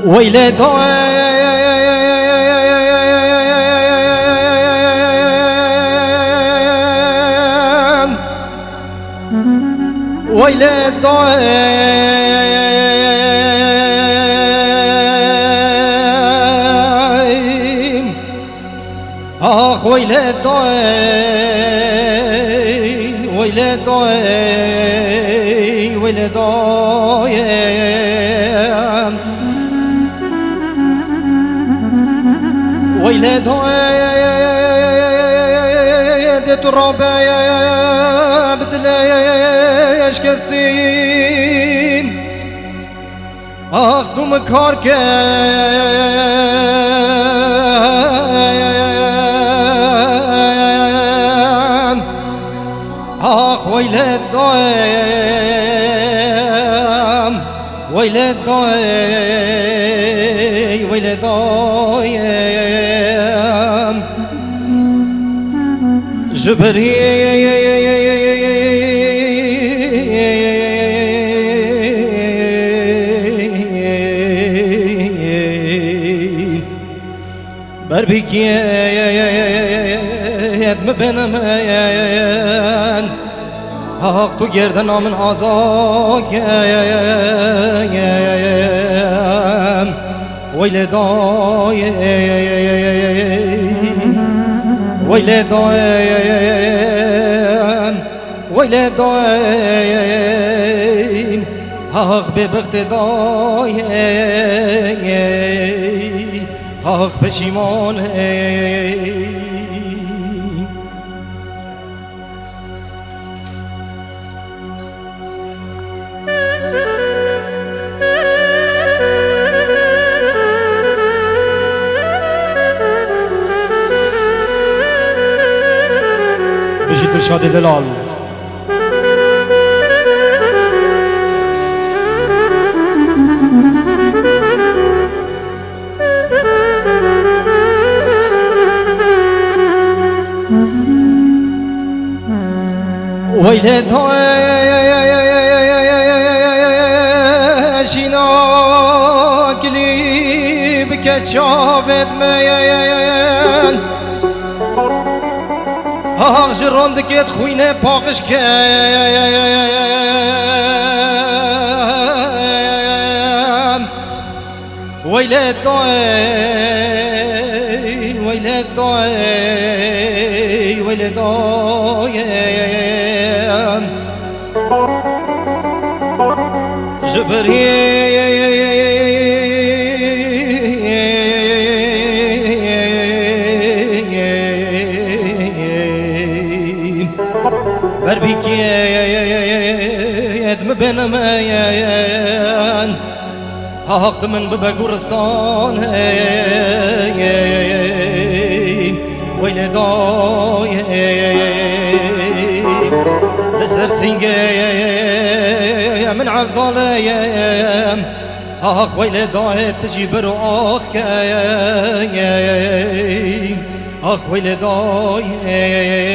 ويلي دايم ويلي دايم آخ ويلي دايم ويلي دايم ويلي دايم ويلي دايم ترابي بدليش كستيم آخ تو مکار کم آخ ويلي دايم ويلي دايم ويلي دايم جبريل بربيكيت مبنمين آخ تو گردنا من آزاكيم ويلي دايم ويلي دايم ويلي دايم آخ ببخت دايم آخ پشیمانه بشید ارشاد دلال ويلي داشينا قليب كتشافت ميان آخ جراندك يدخوينه باقش كام ويلي داي ويلي داي ويلي دايم جبريل بربيكيت مبنمين آخت من ببقورستان ويلي دايم لسر سنگه من عفضاليم آخ ويلي دايم تجي برو آخ ويلي دايم